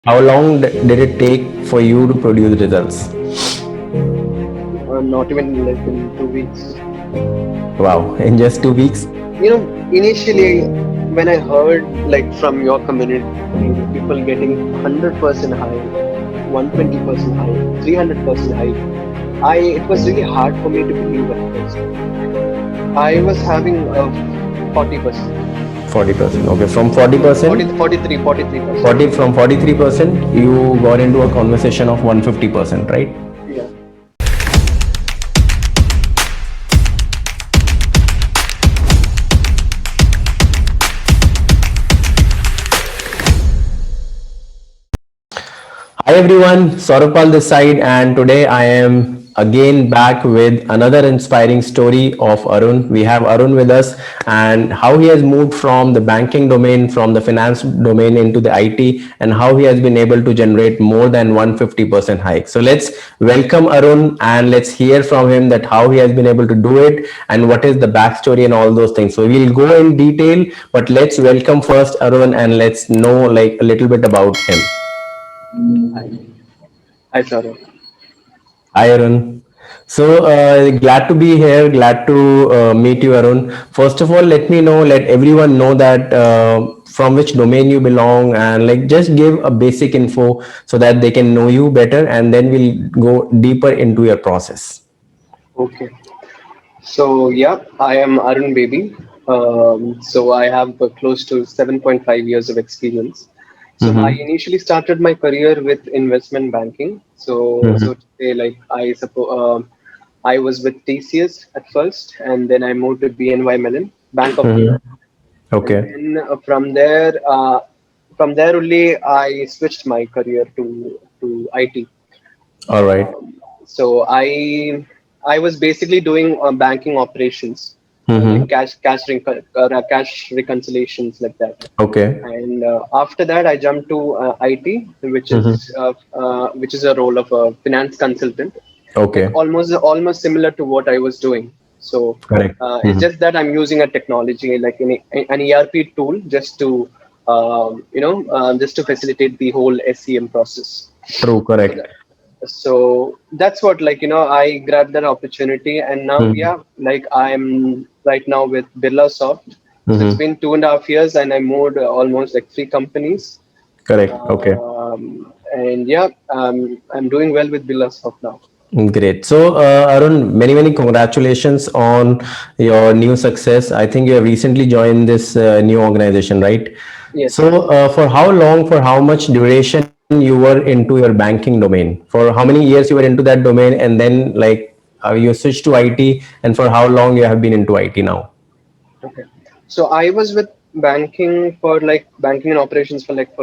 How long did it take for you to produce results? Not even like in 2 weeks. Wow, in just 2 weeks? Initially, when I heard like from your community, people getting 100% high, 120% high, 300% high, it was really hard for me to believe at first. I was having a 40%, 40%. Okay, from 40%, 43%. 40 from 43%, you got into a conversation of 150%, right? Yeah. Hi everyone, Saurav Pal this side, and today I am again back with another inspiring story of Arun. We have Arun with us and how he has moved from the banking domain, from the finance domain into the IT, and how he has been able to generate more than 150% hike. So let's welcome Arun and let's hear from him that how he has been able to do it and what is the backstory and all those things. So we'll go in detail, but let's welcome first Arun and let's know like a little bit about him. Hi. Hi, Saurav. Hi, Arun. So glad to be here. Glad to meet you, Arun. First of all, let me know, let everyone know that from which domain you belong, and like just give a basic info so that they can know you better, and then we'll go deeper into your process. Okay. So yeah, I am Arun Baby. So I have close to 7.5 years of experience. So I Mm-hmm. initially started my career with investment banking. So Mm-hmm. to say, like I suppose I was with TCS at first, and then I moved to BNY Mellon, Bank of New York, Mm-hmm. and Okay. then from there only I switched my career to IT. All right. So I was basically doing banking operations, like Mm-hmm. cash reconciliations like that. Okay. And after that, I jumped to IT, Mm-hmm. which is a role of a finance consultant, like Okay. almost similar to what I was doing. So Correct. it's Mm-hmm. just that I'm using a technology like an ERP tool just to just to facilitate the whole SCM process. True. So Correct. so that's what, like, I grabbed that opportunity, and now, Mm-hmm. yeah, like I'm right now with Birlasoft. So it's Mm-hmm. been 2.5 years, and I moved almost like three companies. Correct. Okay. And yeah, I'm doing well with Birlasoft now. Great. So, Arun, many, many congratulations on your new success. I think you have recently joined this new organization, right? Yes. So, for how long, for how much duration you were into your banking domain? For how many years you were into that domain, and then like you switched to IT, and for how long you have been into IT now? Okay. So I was with banking and operations for like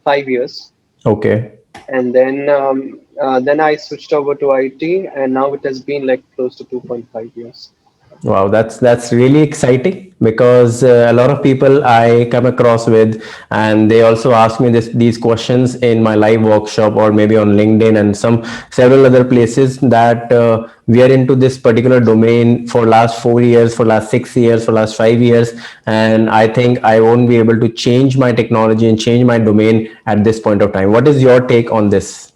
5 years, Okay. and then I switched over to IT, and now it has been like close to 2.5 years. Wow, that's really exciting because a lot of people I come across with, and they also ask me these questions in my live workshop or maybe on LinkedIn and some several other places that we are into this particular domain for last 4 years, for last 6 years, for last 5 years, and I think I won't be able to change my technology and change my domain at this point of time. What is your take on this?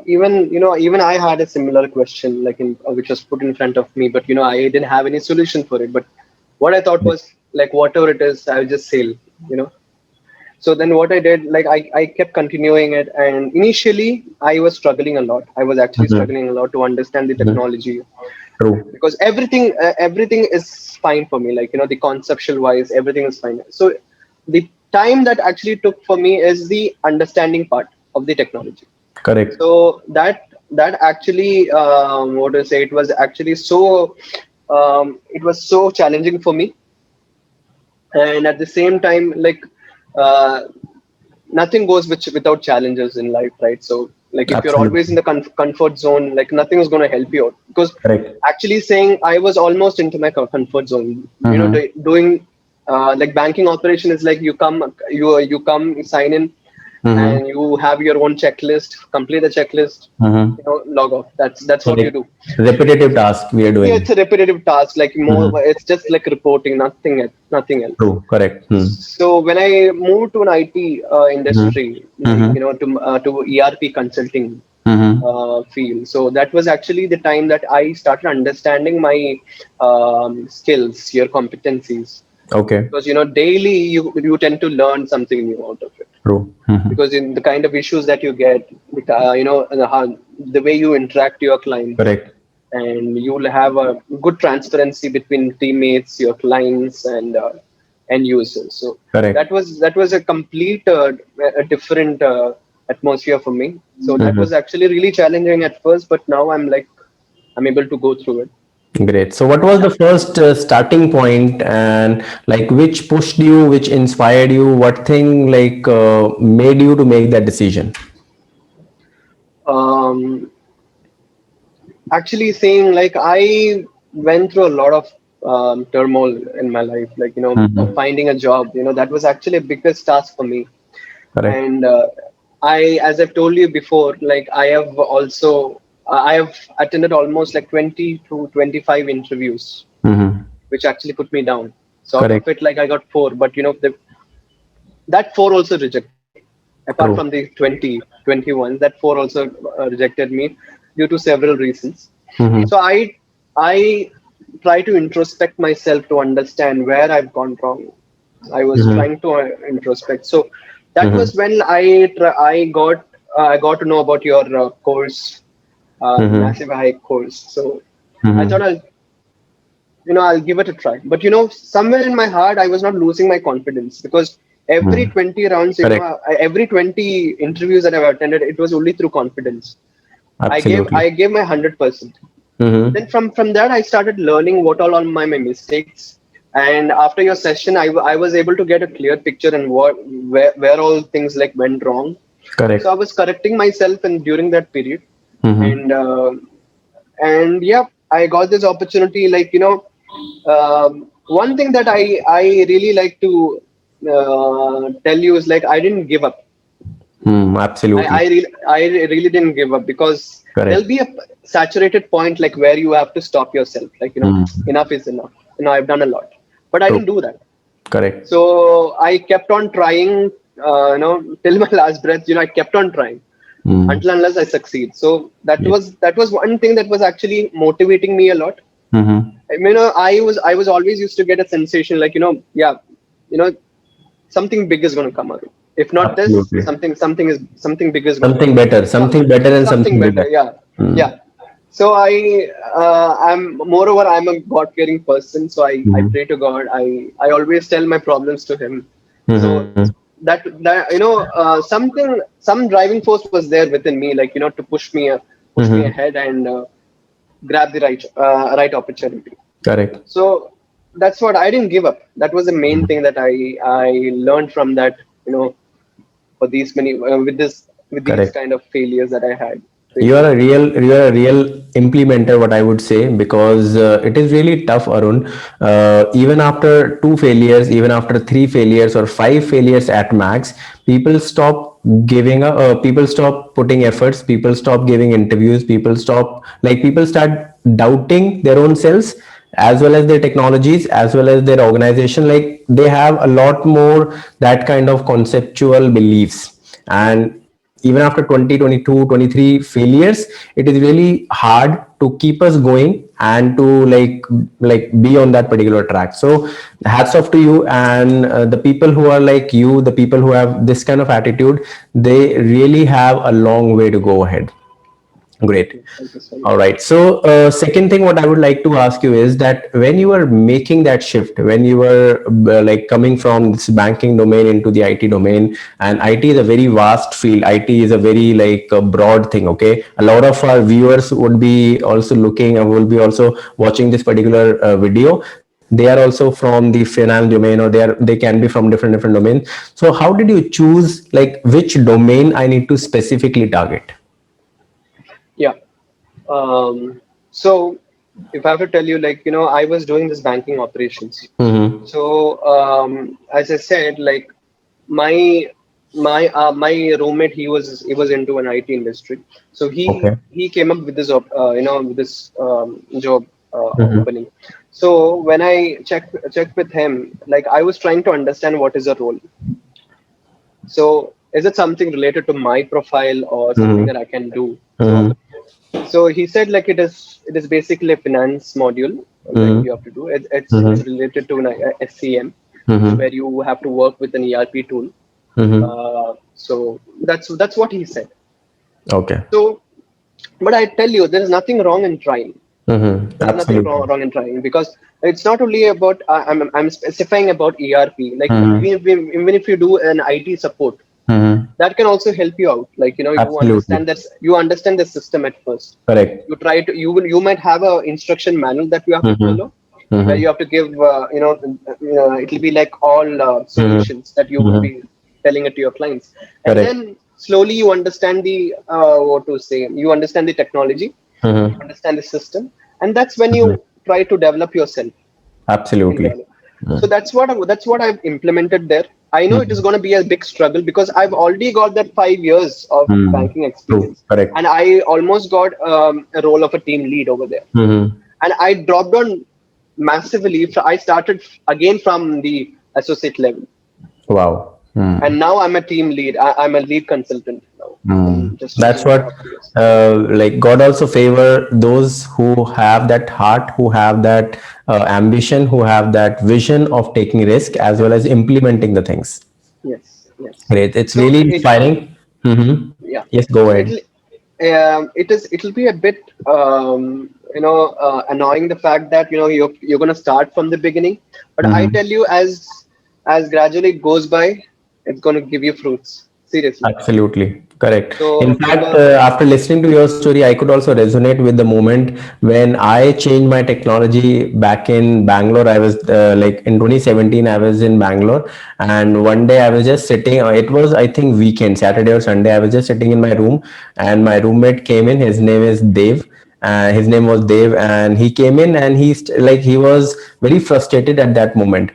Even I had a similar question, like which was put in front of me, but I didn't have any solution for it. But what I thought was, like, whatever it is, I'll just sail. You know. So then what I did, like I kept continuing it, and initially I was struggling a lot. I was actually Mhm. struggling a lot to understand the Mhm. technology, True. because everything is fine for me. Like, the conceptual wise, everything is fine. So the time that actually took for me is the understanding part of the technology. Correct. So that actually, what to say, it was so challenging for me, and at the same time, like, uh, nothing goes without challenges in life, right? So, like, if you're always in Absolutely. the comfort zone, like, nothing is going to help you out, because Correct. actually saying I was almost into my comfort zone, Mm-hmm. doing like banking operation is like you come, sign in, Mm-hmm. and you have your own checklist, complete the checklist, Mm-hmm. log off. That's what you Like do. repetitive task we are Yeah, doing. it's a repetitive task, like more. Mm-hmm. It's just like reporting, nothing else, nothing else. True. Correct. Mm-hmm. So when I moved to an IT industry, like Mm-hmm. to ERP consulting Mm-hmm. field, so that was actually the time that I started understanding my skills, your competencies, Okay. because daily you tend to learn something new out of it. True. Mm-hmm. Because in the kind of issues that you get, the way you interact to your clients, Correct. and you will have a good transparency between teammates, your clients, and end users. So Correct. that was a complete a different atmosphere for me. So that was Mm-hmm. actually really challenging at first, but now I'm able to go through it. Great. So, what was the first starting point, and like which pushed you, which inspired you? What thing like made you to make that decision? Um, Actually, saying like I went through a lot of turmoil in my life, like Mm-hmm. finding a job. That was actually a biggest task for me. Correct. And as I've told you before, like I have attended almost like 20 to 25 interviews, Mm-hmm. which actually put me down. So out of Correct. it, like I got four, but that four also rejected. Apart from True. the 2021, that four also rejected me due to several reasons. Mm-hmm. So I try to introspect myself to understand where I've gone wrong. I was Mm-hmm. trying to introspect. So that Mm-hmm. was when I got to know about your course, the Mm-hmm. massive high course. So I thought Mm-hmm. I'll give it a try. But somewhere in my heart, I was not losing my confidence, because every Mm-hmm. 20 rounds, Correct. every 20 interviews that I've attended, it was only through confidence. I gave Absolutely. I gave my 100%. Then Mm-hmm. from that, I started learning what all are my mistakes. And after your session, I was able to get a clear picture and where all things like went wrong. So I Correct. was correcting myself and during that period. Mm-hmm. And yeah, I got this opportunity. Like one thing that I really like to tell you is, like, I didn't give up. Mm, absolutely. I really didn't give up, because there'll Correct. be a saturated point, like, where you have to stop yourself. Like, Mm. enough is enough. I've done a lot, but I didn't True. do that. Correct. So I kept on trying, till my last breath. I kept on trying Mm. until unless I succeed. So that Yes. was that was one thing that was actually motivating me a lot. Mm-hmm. I mean, I was always used to get a sensation, like, yeah, you know, something big is going to come out. If not this, Absolutely. something big is going to Something come. better, So something better, and something something better, bigger. yeah, Mm. yeah. So I'm a God fearing person. So I Mm-hmm. pray to God. I always tell my problems to Him. So Mm-hmm. that some driving force was there within me, like, to push me Mm-hmm. ahead and grab the right opportunity. Correct. So that's what I didn't give up. That was the main thing that I learned from that. For these many with these Correct. kind of failures that I had You are faced. a real implementer, what I would say, because it is really tough, Arun. Even after two failures, even after three failures or five failures at max, people stop giving up. People stop putting efforts. People stop giving interviews. People start doubting their own selves, as well as their technologies, as well as their organization. Like they have a lot more that kind of conceptual beliefs. And even after 20, 22, 23 failures, it is really hard to keep us going and to like be on that particular track. So hats off to you, and the people who are like you, the people who have this kind of attitude, they really have a long way to go ahead. Great. Thank you so All much. right. So, second thing, what I would like to ask you is that when you were making that shift, when you were like coming from this banking domain into the IT domain, and IT is a very vast field. IT is a very like a broad thing. Okay, a lot of our viewers would be also looking and will be also watching this particular video. They are also from the finance domain, or they can be from different domains. So, how did you choose like which domain I need to specifically target? Yeah. So if I have to tell you, like, I was doing this banking operations. Mm-hmm. So as I said, like, my my roommate, he was into an IT industry, so Okay. he came up with this with this job Mm-hmm. opening. So when I checked with him, like I was trying to understand what is the role. So is it something related to my profile or something that Mm-hmm. I can do? So Mm-hmm. he said like it is basically a finance module, like you Mm-hmm. have to do it. It's related to an SCM, Mm-hmm. where you have to work with an ERP tool. Mm-hmm. So that's what he said. Okay. So, but I tell you, there is nothing wrong in trying. Mm-hmm. There's nothing Absolutely. wrong in trying, because it's not only about I'm specifying about ERP. Like Mm-hmm. even if you do an IT support, Mm-hmm. that can also help you out. Like Absolutely. you understand the system at first. Correct. You might have a instruction manual that you have to Mm-hmm. follow, where you Mm-hmm. have to give it'll be like all Mm-hmm. solutions that you would Mm-hmm. be telling it to your clients, and Correct. then slowly you understand the what to say you understand the technology, you Mm-hmm. understand the system, and that's when you Mm-hmm. try to develop yourself Absolutely. internally. So that's what I've implemented there. I know it is Mm-hmm. going to be a big struggle, because I've already got that 5 years of Mm-hmm. banking True. experience, Correct. and I almost got a role of a team lead over there, Mm-hmm. and I dropped down massively. I started again from the associate level, Wow. and now I'm a team lead. I'm a lead consultant now, in just That's 1.5 what, years. like God also favor those who have that heart, who have that ambition, who have that vision of taking risk as well as implementing the things. Yes, yes. Great. It's So really it inspiring. Mm-hmm. yeah. Yes, go So ahead. it'll be a bit annoying, the fact that you're gonna start from the beginning, but I Mm-hmm. tell you, as gradually it goes by, it's gonna give you fruits. Seriously. Absolutely correct. In So fact, after listening to your story, I could also resonate with the moment when I changed my technology back in Bangalore. I was like in 2017, I was in Bangalore, and one day I was just sitting. It was, I think, weekend, Saturday or Sunday. I was just sitting in my room, and my roommate came in. His name is Dave. His name was Dave, and he came in, and like he was very frustrated at that moment.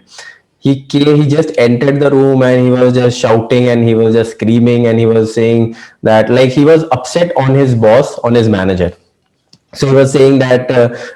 He just entered the room, and he was just shouting, and he was just screaming, and he was saying that, like, he was upset on his boss, on his manager. So he was saying that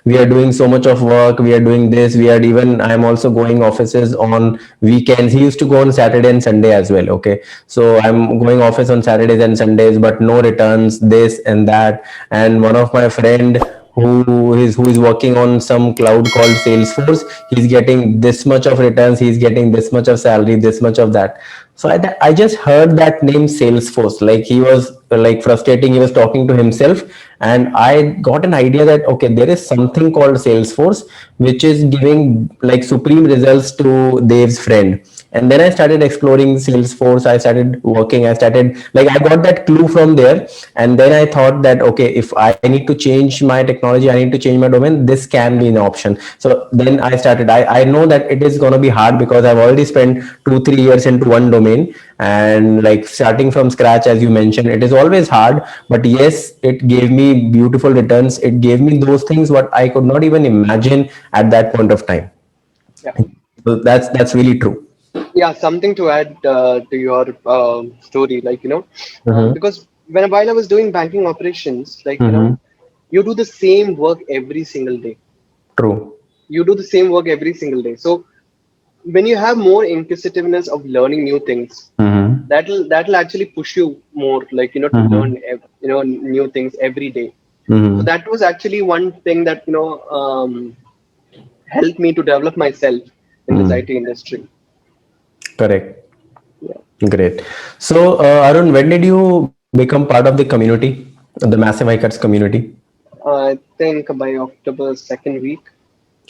we are doing so much of work, we are doing this, we are, even I'm also going offices on weekends. He used to go on Saturday and Sunday as well. Okay, so I'm going office on Saturdays and Sundays, but no returns, this and that. And one of my friend who is working on some cloud called Salesforce, he's getting this much of returns, he's getting this much of salary, this much of that. So I just heard that name Salesforce, like he was like frustrating, he was talking to himself, and I got an idea that okay, there is something called Salesforce which is giving like supreme results to Dave's friend. And then I started exploring Salesforce, I started working, I started, like, I got that clue from there. And then I thought that okay, if I need to change my technology, I need to change my domain, this can be an option. So then I started, I know that it is going to be hard because I've already spent 2 3 years into one domain, and like starting from scratch, as you mentioned, it is always hard. But yes, it gave me beautiful returns, it gave me those things what I could not even imagine at that point of time. yeah, So that's really true. yeah. Something to add to your story, like Mm-hmm. because while I was doing banking operations, like Mm-hmm. you do the same work every single day. True. You do the same work every single day. So when you have more inquisitiveness of learning new things, Mm-hmm. that'll actually push you more, like to Mm-hmm. learn new things every day. So Mm-hmm. that was actually one thing that helped me to develop myself in this Mm. IT industry. Correct. Yeah. Great. So, Arun, when did you become part of the community, the Massive Hikers community? I think by October second week,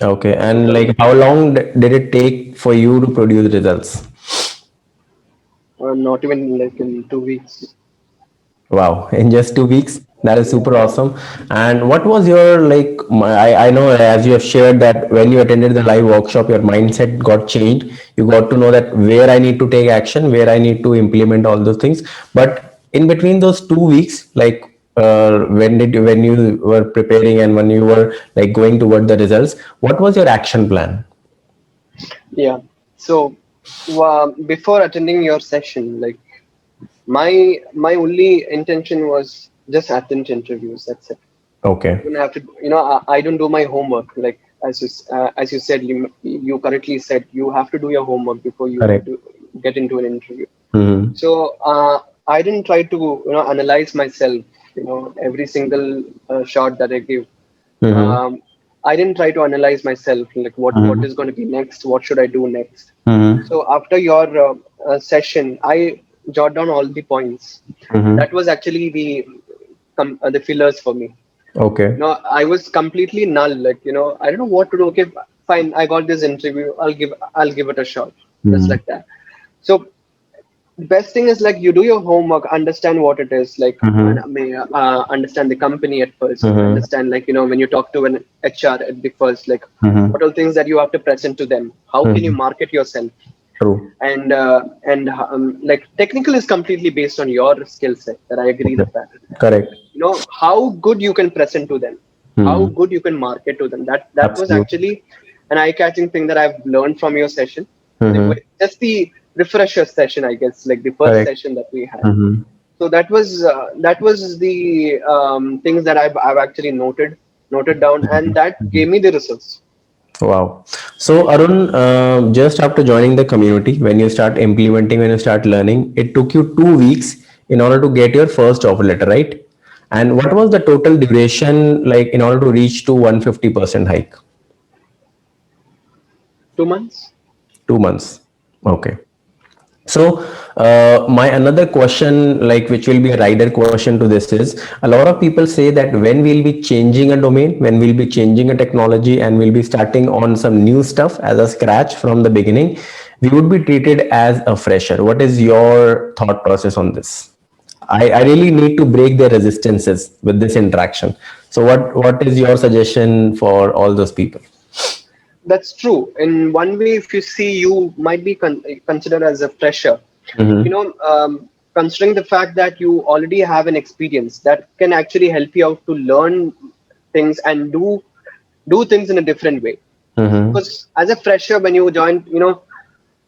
Okay, and October, like how long did it take for you to produce results? not even like in 2 weeks. Wow, in just 2 weeks? That is Yeah. super awesome. And what was your like? I know as you have shared that when you attended the live workshop, your mindset got changed. You got to know that where I need to take action, where I need to implement all those things. But in between those 2 weeks, like when you were preparing and when you were like going toward the results, what was your action plan? Yeah. So before attending your session, like My only intention was just attend interviews. That's it. Okay. I don't have to, I don't do my homework. Like as you said, you correctly said you have to do your homework before you Correct. get into an interview. Mm-hmm. So I didn't try to analyze myself. Every single shot that I give. Mm-hmm. Um, I didn't try to analyze myself. Like what Mm-hmm. is going to be next? What should I do next? Mm-hmm. So after your session, I jot down all the points. Mm-hmm. That was actually the fillers for me. Okay. I was completely null. Like I don't know what to do. Okay, fine. I got this interview. I'll give it a shot. Just Mm-hmm. like that. So the best thing is like you do your homework, understand what it is like, and Mm-hmm. understand the company at first, Mm-hmm. understand like when you talk to an HR at the first, like Mm-hmm. what are things that you have to present to them, how can you Mm-hmm. market yourself, True. and like technical is completely based on your skill set, that I agree Okay. with that. Correct. How good you can present to them, how Mm-hmm. good you can market to them, that was Absolutely. actually an eye-catching thing that I've learned from your session. Mm-hmm. Just the refresher session, I guess, like the first Correct. session that we had. Mm-hmm. So that was the things that I've actually noted down, and that gave me the results. Wow. So, Arun, just after joining the community, when you start implementing, when you start learning, it took you 2 weeks in order to get your first offer letter, right? And what was the total duration like in order to reach to 150% hike? 2 months. 2 months. Okay. So, my another question, like which will be a rider question to this is a lot of people say that when we'll be changing a domain, when we'll be changing a technology, and we'll be starting on some new stuff as a scratch from the beginning, we would be treated as a fresher. What is your thought process on this? I really need to break their resistances with this interaction. So, what is your suggestion for all those people? That's true. In one way, if you see, you might be considered as a fresher. You Mm-hmm. know, considering the fact that you already have an experience that can actually help you out to learn things and do things in a different way. Mm-hmm. Because as a fresher, when you join,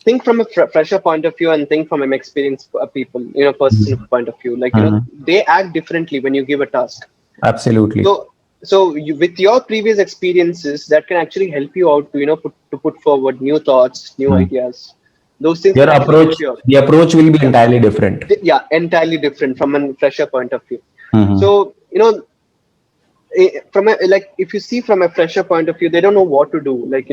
think from a fresher point of view and think from an experienced people, person point of view. Like Mm-hmm. they act differently when you give a task. Absolutely. So with your previous experiences, that can actually help you out to put forward new thoughts, new ideas. Those things Your can actually help approach, you out. the approach will be Yeah, entirely different. yeah, entirely different from a fresher point of view. Mm-hmm. So from a, like if you see from a fresher point of view, they don't know what to do. Like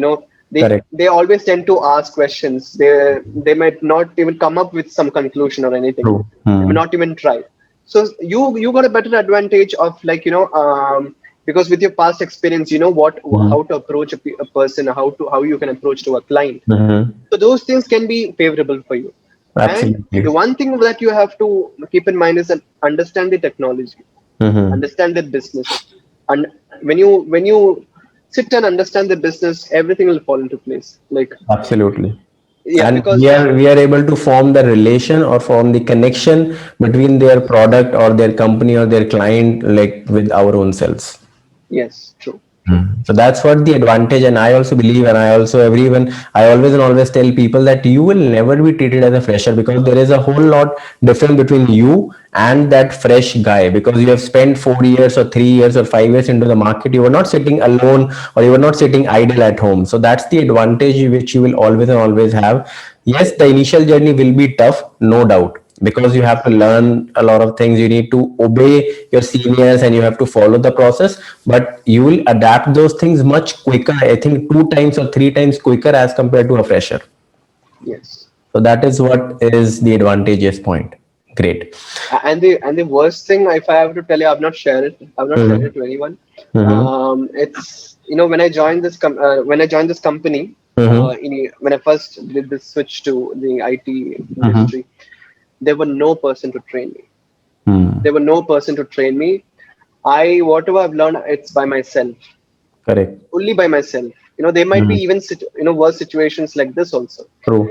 they Correct. they always tend to ask questions. They might not even come up with some conclusion or anything. True. They may Mm-hmm. not even try. So you got a better advantage of like because with your past experience, you know what Mm-hmm. how to approach a person, how you can approach to a client. Mm-hmm. So those things can be favorable for you. And Absolutely. the one thing that you have to keep in mind is that understand the technology, Mm-hmm. understand the business, and when you sit and understand the business, everything will fall into place. Like Absolutely. yeah, And we because are we are able to form the relation or form the connection between their product or their company or their client like with our own selves. yes, true, true. So that's what the advantage, and I also believe, and I also everyone, I always and always tell people that you will never be treated as a fresher because there is a whole lot difference between you and that fresh guy because you have spent 4 years or 3 years or 5 years into the market. You are not sitting alone or you are not sitting idle at home. So that's the advantage which you will always and always have. Yes, the initial journey will be tough, no doubt, because you have to learn a lot of things. You need to obey your seniors and you have to follow the process, but you will adapt those things much quicker. I think 2 times or 3 times quicker as compared to a fresher. Yes. So that is what is the advantageous point. Great. And the worst thing, if I have to tell you, I've not shared Mm-hmm. it to anyone. Mm-hmm. It's when I joined when I joined this company, Mm-hmm. when I first did this switch to the IT Mm-hmm. industry, there were no person to train me. Mm. There were no person to train me. I whatever I've learned, it's by myself, Correct. only by myself. There might be Mm. even worse situations like this also. True.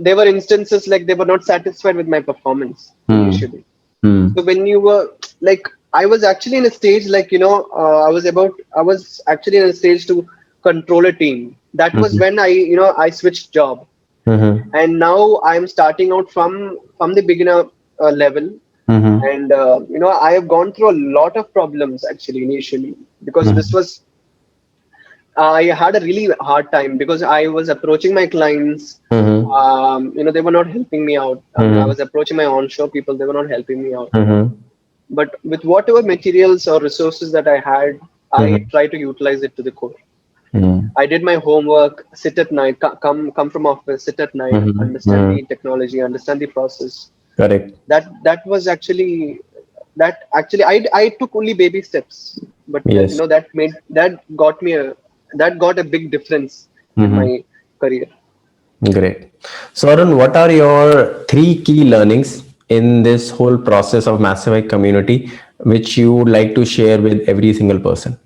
There were instances like they were not satisfied with my performance Mm. initially. Mm. So when you were like, I was actually in a stage like I was actually in a stage to control a team. That was Mm-hmm. when I switched job, Mm-hmm. and now I'm starting out from the beginner level. Mm-hmm. And I have gone through a lot of problems actually initially, because this Mm-hmm. was I had a really hard time because I was approaching my clients. Mm-hmm. They were not helping me out. I was Mm-hmm. approaching my onshore people; they were not helping me out. Mm-hmm. But with whatever materials or resources that I had, I tried to utilize it to the core. Mm-hmm. I did my homework, sit at night, come from office, sit at night, Mm-hmm. understand Mm-hmm. the technology, understand the process. Correct. That was actually that actually I took only baby steps, but Yes. that got a big difference in Mm-hmm. my career. Great. So, Arun, what are your three key learnings in this whole process of Massive community, which you would like to share with every single person?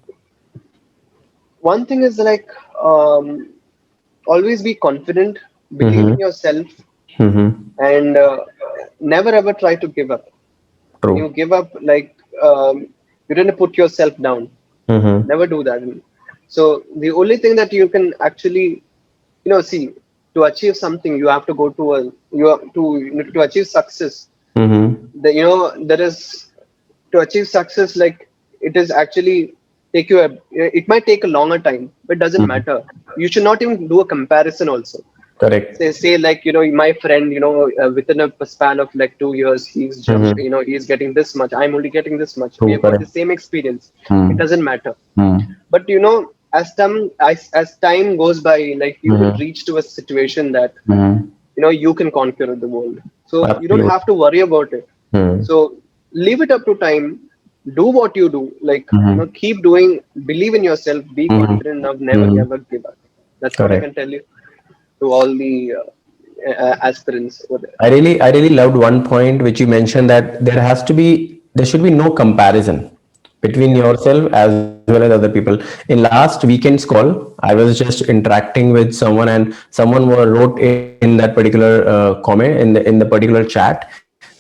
One thing is like, um, always be confident, believe in Mm-hmm. yourself, Mm-hmm. and never ever try to give up. When you True. give up, like, you didn't put yourself down. Mm-hmm. Never do that. So the only thing that you can actually, see, to achieve something, you have to go to a, you have to achieve success. Mm-hmm. There is, to achieve success, like, it is actually it might take a longer time, but it doesn't Mm-hmm. matter. You should not even do a comparison also. Correct. Say like, my friend, within a span of like 2 years, Mm-hmm. he's getting this much, I'm only getting this much, we True. have got the Correct. same experience. It Mm-hmm. doesn't matter. Mm-hmm. But as time goes by, like, you will reach to a situation that Mm-hmm. you can conquer the world. So you don't have Absolutely. to worry about it. Mm-hmm. So leave it up to time. Do what you do, like, Mm-hmm. keep doing, believe in yourself, be Mm-hmm. confident enough, never Mm-hmm. ever give up. That's what I can Correct. tell you to all the aspirants over there. I really loved one point which you mentioned, that there should be no comparison between Yeah. yourself as well as other people. In last weekend's call, I was just interacting with someone, and someone wrote in that particular comment in the particular chat,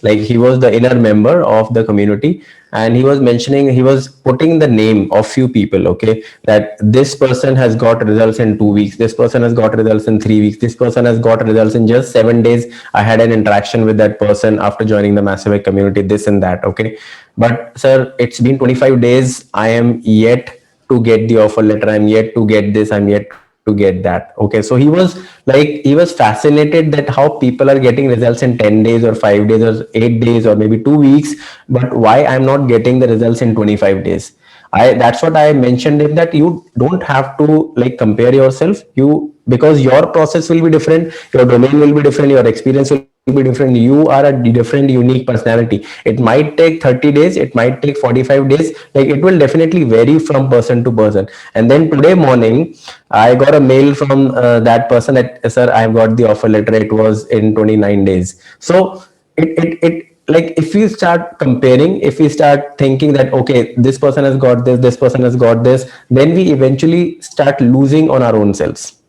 like he was the inner member of the community, and he was mentioning, he was putting the name of few people, okay, that this person has got results in 2 weeks, this person has got results in 3 weeks, this person has got results in just 7 days. I had an interaction with that person after joining the Massive community, this and that, okay. But sir, it's been 25 days, I am yet to get the offer letter, I'm yet to get this, I'm yet to get that, okay. So he was fascinated that how people are getting results in 10 days or 5 days or 8 days or maybe 2 weeks, but why I'm not getting the results in 25 days. That's what I mentioned him, that you don't have to like compare yourself, you, because your process will be different, your domain will be different, your experience will be different, you are a different unique personality. It might take 30 days, it might take 45 days, like it will definitely vary from person to person. And then today morning I got a mail from that person that, sir, I've got the offer letter, it was in 29 days. So it like, if we start comparing, if we start thinking that okay, this person has got this person has got this, then we eventually start losing on our own selves.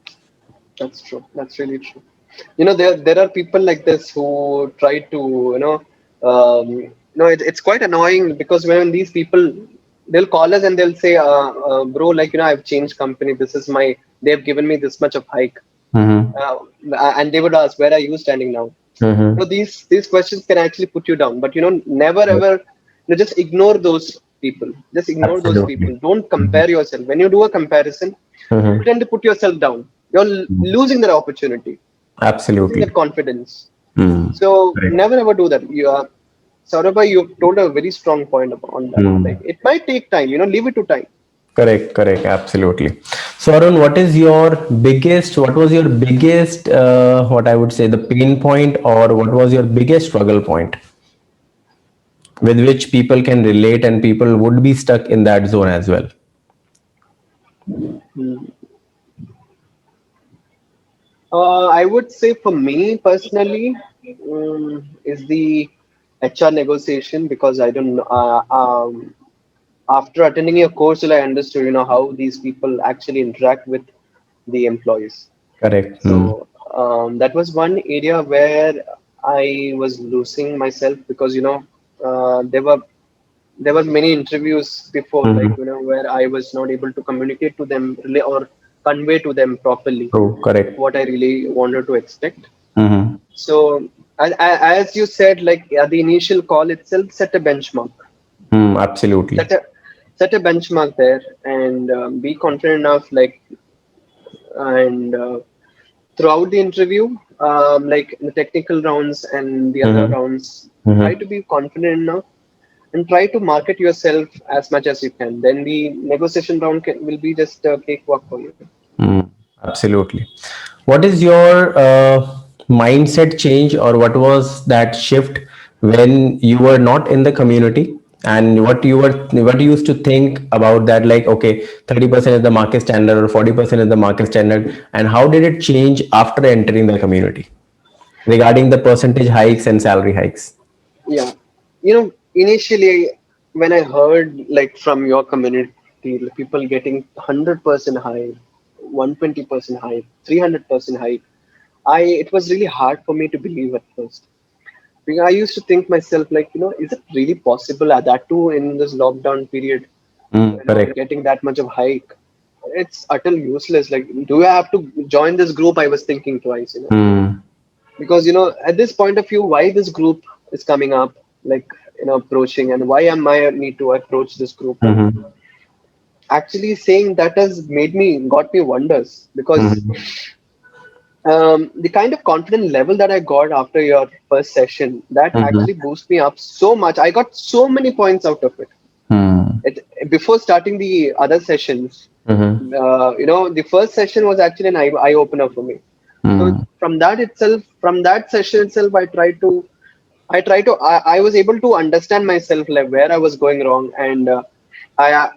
That's true. That's really true. There are people like this who try to, it's quite annoying, because when these people, they'll call us and they'll say, bro, like, I've changed company. They've given me this much of hike. Mm-hmm. Uh, and they would ask, where are you standing now? Mm-hmm. These questions can actually put you down, but never ever, just ignore those people. Just ignore those Absolutely. people. Don't Mm-hmm. compare yourself. When you do a comparison, you Mm-hmm. tend to put yourself down. You're losing that opportunity, losing Absolutely. that confidence. Mm. So Correct. never ever do that. Saurabh, you've told a very strong point on that. Like, Mm. it might take time. Leave it to time. Correct, correct, absolutely. So, Arun, what was your biggest, what I would say, the pain point, or what was your biggest struggle point with which people can relate and people would be stuck in that zone as well? Hmm. I would say for me personally, is the HR negotiation, because I don't know. After attending your course, I understood, how these people actually interact with the employees. Correct. Mm. So that was one area where I was losing myself, because there were many interviews before, like, Mm-hmm. where I was not able to communicate to them really, or convey to them properly True. Correct. what I really wanted to expect. Mm-hmm. So As you said, like the initial call itself set a benchmark. Absolutely. Set a set a benchmark there, and be confident enough. And throughout the interview, like in the technical rounds and the other Mm-hmm. rounds, try Mm-hmm. to be confident enough and try to market yourself as much as you can. Then the negotiation round will be just a cakewalk for you. Absolutely. What is your mindset change, or what was that shift when you were not in the community, and what you used to think about that, like, okay, 30% is the market standard or 40% is the market standard, and how did it change after entering the community regarding the percentage hikes and salary hikes? Yeah, initially when I heard like from your community, people getting 100% high, 120% high, 300% high, I it was really hard for me to believe at first. Because I used to think myself like, is it really possible at that too in this lockdown period, Correct. getting that much of hike? It's utterly useless. Like, do I have to join this group? I was thinking twice. Hmm. Because at this point of view, why this group is coming up, like approaching, and why am I need to approach this group? And Mm-hmm. actually saying that has got me wonders, because Mm-hmm. the kind of confidence level that I got after your first session, that actually Mm-hmm. boosted me up so much. I got so many points out of it. Hmm. Before starting the other sessions, Mm-hmm. the first session was actually an eye opener for me. So Hmm. from that session itself, I was able to understand myself, like where I was going wrong, and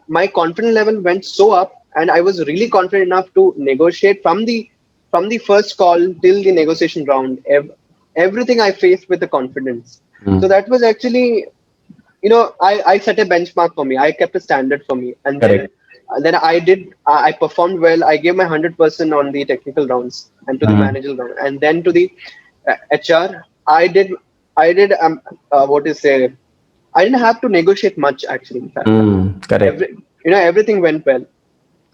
my confidence level went so up, and I was really confident enough to negotiate from the first call till the negotiation round. Everything I faced with the confidence. So Hmm. that was actually, I set a benchmark for me. I kept a standard for me, and then Correct. then I performed well. I gave my 100% on the technical rounds and to the Mm-hmm. managerial round, and then to the HR. I did what is say. I didn't have to negotiate much actually. In fact, Correct. everything went well.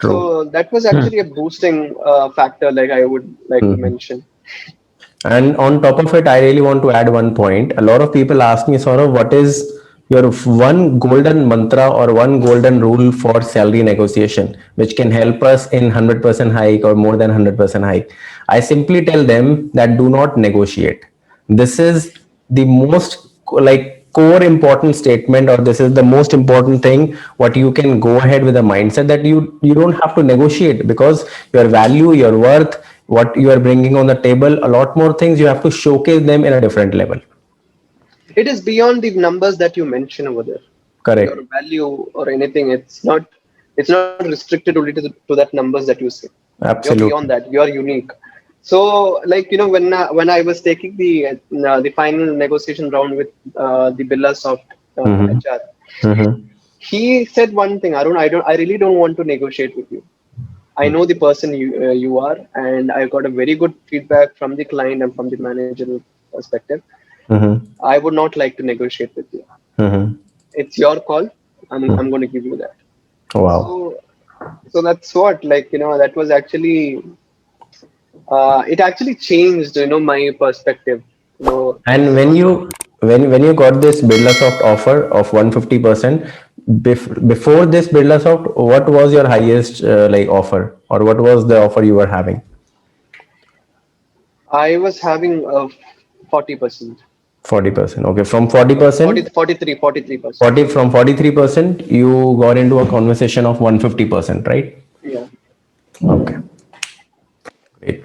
True. So that was actually a boosting factor, like I would like to mention. And on top of it, I really want to add one point. A lot of people ask me, Saurav, what is your one golden mantra or one golden rule for salary negotiation, which can help us in 100% hike or more than 100% hike? I simply tell them that do not negotiate. This is the most like core important statement, or this is the most important thing what you can go ahead with a mindset that you don't have to negotiate, because your value, your worth, what you are bringing on the table, a lot more things you have to showcase them in a different level. It is beyond the numbers that you mention over there. Your Correct. value or anything, it's not restricted only to that numbers that you say. You're beyond Absolutely. that. You're unique. So, like, when I was taking the final negotiation round with the Birlasoft Mm-hmm. HR, Mm-hmm. he said one thing, Arun, I really don't want to negotiate with you. I know the person you are, and I got a very good feedback from the client and from the manager perspective. Mm-hmm. I would not like to negotiate with you. Mm-hmm. It's your call. I'm going to give you that. Wow. So that's what, like, that was actually it actually changed my perspective. And It's when not. you got this Birlasoft offer of 150%, before this Birlasoft, what was your highest like offer, or what was the offer you were having? I was having 40%. 40%. Okay, from Sorry, 40%, 43%. 40 from 43%, you got into a conversation of 150%, right? Yeah. Okay, great.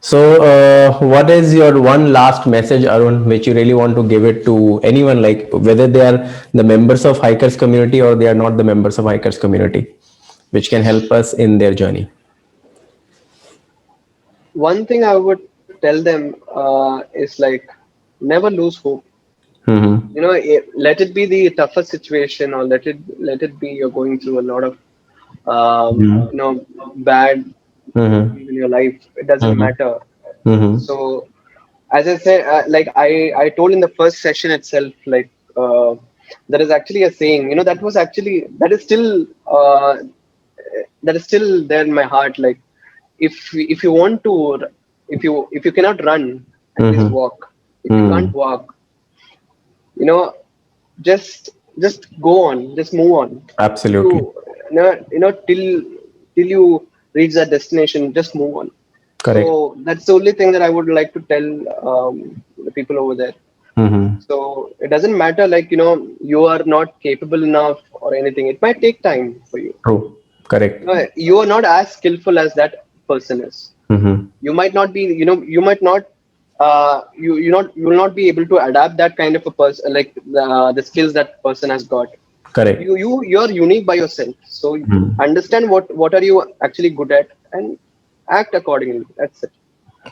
So, what is your one last message, Arun, which you really want to give it to anyone, like whether they are the members of hikers community or they are not the members of hikers community, which can help us in their journey? One thing I would tell them is like, never lose hope. Mm-hmm. Let it be the toughest situation, or let it be you're going through a lot of bad Mm-hmm. in your life. It doesn't Mm-hmm. matter. Mm-hmm. So, as I said, like I told in the first session itself, like there is actually a saying, that is still there in my heart. Like, if you want to, if you cannot run, at least Mm-hmm. walk. If you can't Hmm. walk, you know, just go on, just move on. You Absolutely. till you reach that destination, just move on. So Correct. that's the only thing that I would like to tell the people over there. Mm-hmm. So it doesn't matter, like, you are not capable enough or anything. It might take time for you. True. Correct. You are not as skillful as that person is. Mm-hmm. You might not be, you might not, you will not be able to adapt that kind of a person, like the skills that person has got. Correct. You're unique by yourself. So understand what are you actually good at, and act accordingly. That's it.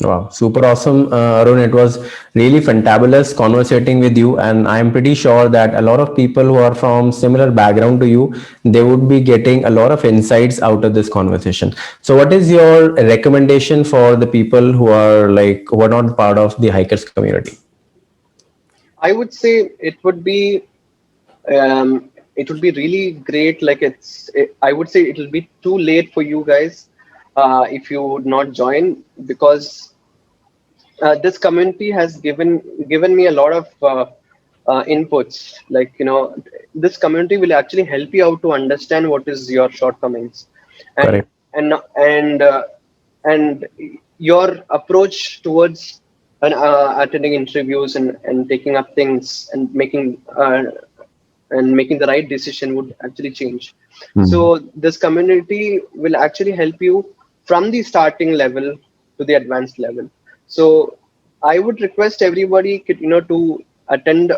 Wow, super awesome, Arun. It was really fantabulous conversating with you, and I am pretty sure that a lot of people who are from similar background to you, they would be getting a lot of insights out of this conversation. So, what is your recommendation for the people who are like who are not part of the hikers community? I would say it would be really great. Like, I would say it will be too late for you guys if you would not join, because this community has given me a lot of inputs. Like, this community will actually help you out to understand what is your shortcomings, and Correct. and and and your approach towards attending interviews, and taking up things, and making the right decision would actually change. Hmm. So this community will actually help you from the starting level to the advanced level. So I would request everybody, to attend,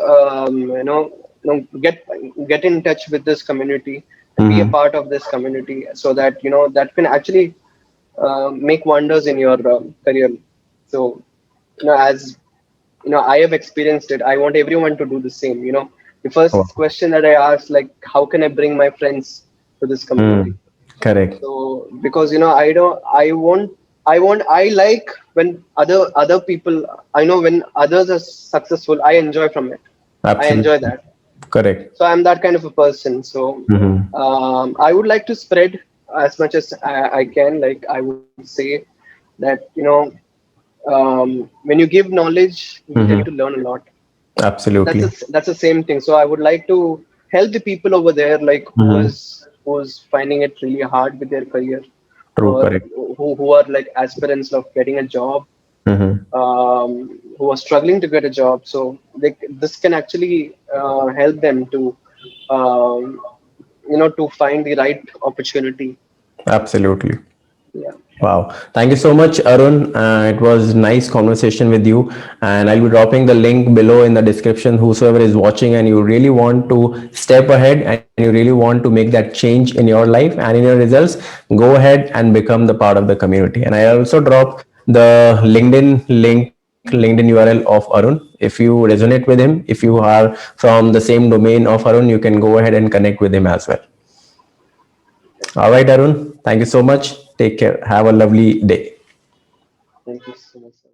get in touch with this community and be a Hmm. part of this community, so that that can actually make wonders in your career. So, as I have experienced it. I want everyone to do the same. The first Wow. question that I asked, like, how can I bring my friends to this community? Hmm. Correct. So, because I don't, I like when other people, I know when others are successful, I enjoy from it. I enjoy Absolutely. that. Correct. So I'm that kind of a person. So Hmm. I would like to spread as much as I can. Like, I would say that, when you give knowledge, you get Hmm. to learn a lot. that's Absolutely. a, that's the same thing. So I would like to help the people over there, like, Hmm. who's finding it really hard with their career, True. or Correct. who are like aspirants of getting a job, Hmm. who are struggling to get a job. So this can actually help them to, um, to find the right opportunity. Absolutely. Yeah. Wow. Thank you so much, Arun. It was nice conversation with you. And I'll be dropping the link below in the description. Whosoever is watching and you really want to step ahead and you really want to make that change in your life and in your results, go ahead and become the part of the community. And I also drop the LinkedIn link, LinkedIn URL of Arun. If you resonate with him, if you are from the same domain of Arun, you can go ahead and connect with him as well. All right, Arun. Thank you so much. Take care. Have a lovely day. Thank you so much, sir.